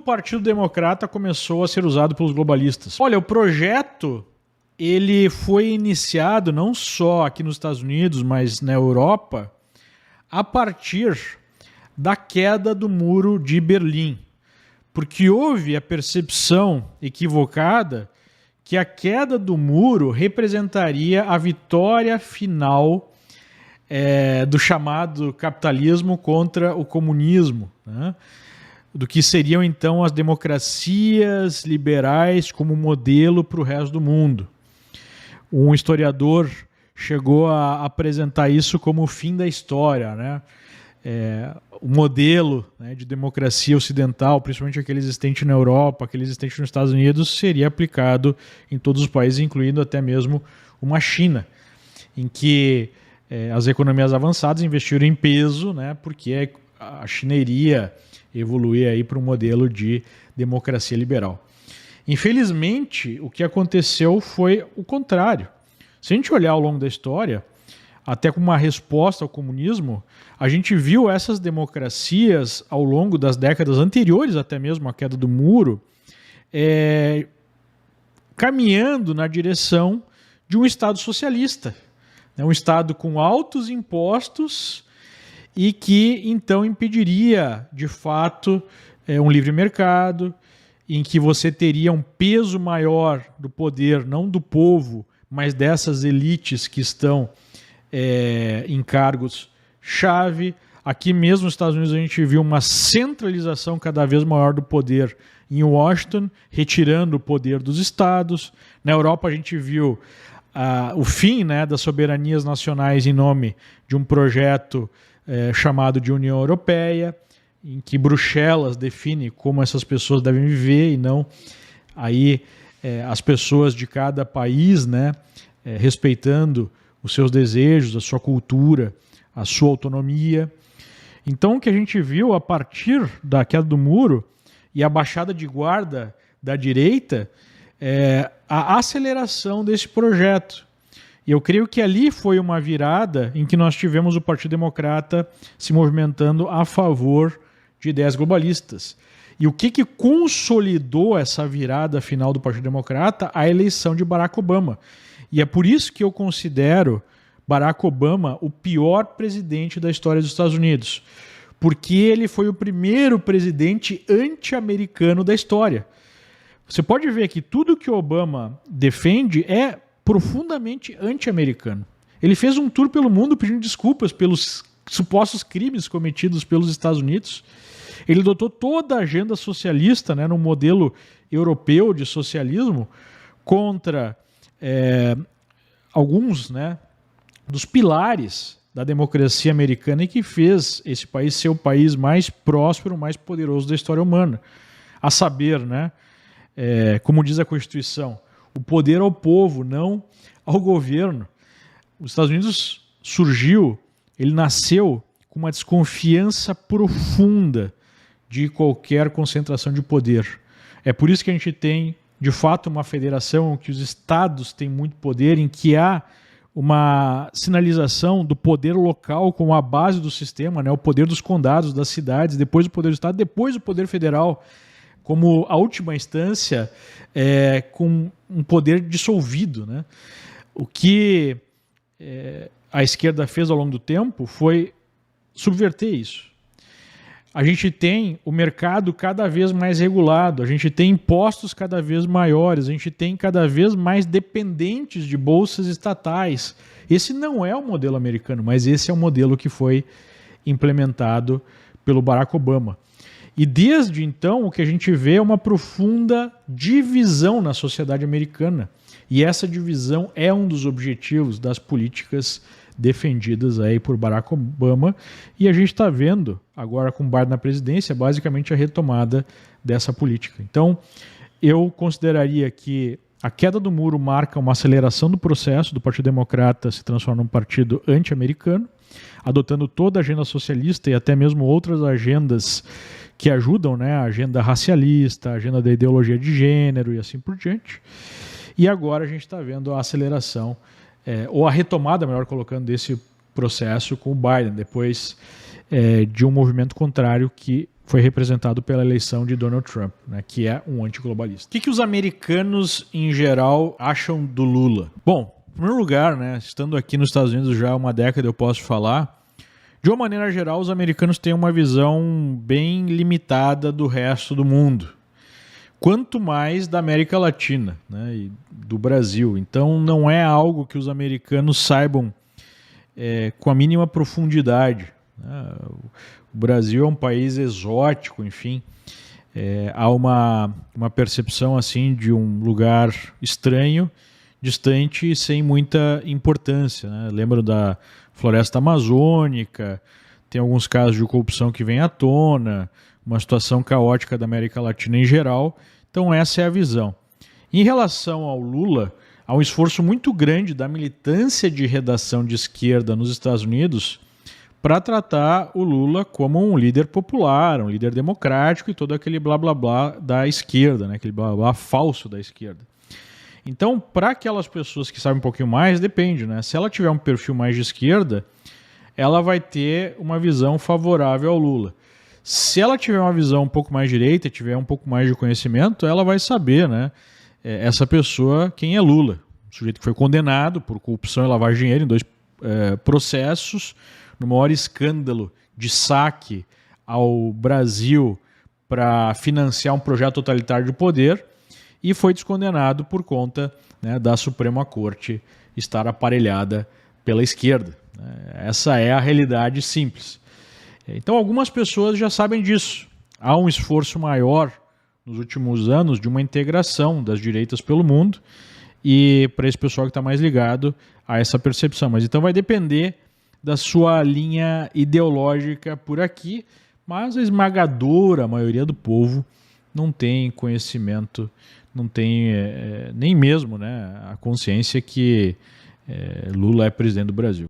o Partido Democrata começou a ser usado pelos globalistas? Olha, o projeto ele foi iniciado não só aqui nos Estados Unidos, mas na Europa, a partir da queda do Muro de Berlim. Porque houve a percepção equivocada que a queda do muro representaria a vitória final do chamado capitalismo contra o comunismo, né? Do que seriam então as democracias liberais como modelo para o resto do mundo. Um historiador chegou a apresentar isso como o fim da história, né? O modelo, né, de democracia ocidental, principalmente aquele existente na Europa, aquele existente nos Estados Unidos, seria aplicado em todos os países, incluindo até mesmo uma China, em que as economias avançadas investiram em peso, né, porque a China iria evoluir aí para um modelo de democracia liberal. Infelizmente, o que aconteceu foi o contrário. Se a gente olhar ao longo da história, até como uma resposta ao comunismo, a gente viu essas democracias ao longo das décadas anteriores, até mesmo à queda do muro, caminhando na direção de um Estado socialista, né? Um Estado com altos impostos e que então impediria, de fato, um livre mercado, em que você teria um peso maior do poder, não do povo, mas dessas elites que estão em cargos-chave. Aqui mesmo nos Estados Unidos a gente viu uma centralização cada vez maior do poder em Washington, retirando o poder dos estados. Na Europa a gente viu o fim, né, das soberanias nacionais em nome de um projeto chamado de União Europeia, em que Bruxelas define como essas pessoas devem viver e não aí as pessoas de cada país, né, respeitando os seus desejos, a sua cultura, a sua autonomia. Então o que a gente viu a partir da queda do muro e a baixada de guarda da direita é a aceleração desse projeto. E eu creio que ali foi uma virada em que nós tivemos o Partido Democrata se movimentando a favor de ideias globalistas. E o que consolidou essa virada final do Partido Democrata? A eleição de Barack Obama. E é por isso que eu considero Barack Obama o pior presidente da história dos Estados Unidos. Porque ele foi o primeiro presidente anti-americano da história. Você pode ver que tudo que Obama defende é profundamente anti-americano. Ele fez um tour pelo mundo pedindo desculpas pelos supostos crimes cometidos pelos Estados Unidos. Ele adotou toda a agenda socialista, né, no modelo europeu de socialismo, contra alguns, né, dos pilares da democracia americana e que fez esse país ser o país mais próspero, mais poderoso da história humana. A saber, né, como diz a Constituição, o poder ao povo, não ao governo. Os Estados Unidos ele nasceu com uma desconfiança profunda de qualquer concentração de poder. É por isso que a gente tem, de fato, uma federação em que os estados têm muito poder, em que há uma sinalização do poder local como a base do sistema, né? O poder dos condados, das cidades, depois o poder do estado, depois o poder federal, como a última instância, com um poder dissolvido, né? O que a esquerda fez ao longo do tempo foi subverter isso. A gente tem o mercado cada vez mais regulado, a gente tem impostos cada vez maiores, a gente tem cada vez mais dependentes de bolsas estatais. Esse não é o modelo americano, mas esse é o modelo que foi implementado pelo Barack Obama. E desde então o que a gente vê é uma profunda divisão na sociedade americana. E essa divisão é um dos objetivos das políticas defendidas aí por Barack Obama, e a gente está vendo agora com o Biden na presidência basicamente a retomada dessa política. Então eu consideraria que a queda do muro marca uma aceleração do processo do Partido Democrata se transformar num partido anti-americano, adotando toda a agenda socialista e até mesmo outras agendas que ajudam, né, a agenda racialista, a agenda da ideologia de gênero e assim por diante. E agora a gente está vendo a aceleração ou a retomada, melhor colocando, desse processo com o Biden, depois de um movimento contrário que foi representado pela eleição de Donald Trump, né, que é um antiglobalista. O que os americanos, em geral, acham do Lula? Bom, em primeiro lugar, né, estando aqui nos Estados Unidos já há uma década, eu posso falar, de uma maneira geral, os americanos têm uma visão bem limitada do resto do mundo. Quanto mais da América Latina, né, e do Brasil. Então não é algo que os americanos saibam com a mínima profundidade. O Brasil é um país exótico, enfim. Há uma percepção assim de um lugar estranho, distante e sem muita importância, né? Lembro da floresta amazônica, tem alguns casos de corrupção que vem à tona, uma situação caótica da América Latina em geral. Então essa é a visão. Em relação ao Lula, há um esforço muito grande da militância de redação de esquerda nos Estados Unidos para tratar o Lula como um líder popular, um líder democrático e todo aquele blá blá blá da esquerda, né? Aquele blá blá blá falso da esquerda. Então, para aquelas pessoas que sabem um pouquinho mais, depende, né? Se ela tiver um perfil mais de esquerda, ela vai ter uma visão favorável ao Lula. Se ela tiver uma visão um pouco mais direita, tiver um pouco mais de conhecimento, ela vai saber, né? Essa pessoa, quem é Lula? Um sujeito que foi condenado por corrupção e lavagem de dinheiro em 2 processos, no maior escândalo de saque ao Brasil para financiar um projeto totalitário de poder, e foi descondenado por conta, né, da Suprema Corte estar aparelhada pela esquerda. Essa é a realidade simples. Então algumas pessoas já sabem disso. Há um esforço maior nos últimos anos de uma integração das direitas pelo mundo, e para esse pessoal que está mais ligado a essa percepção. Mas então vai depender da sua linha ideológica por aqui, mas a esmagadora maioria do povo não tem conhecimento, não tem nem mesmo, né, a consciência que Lula é presidente do Brasil.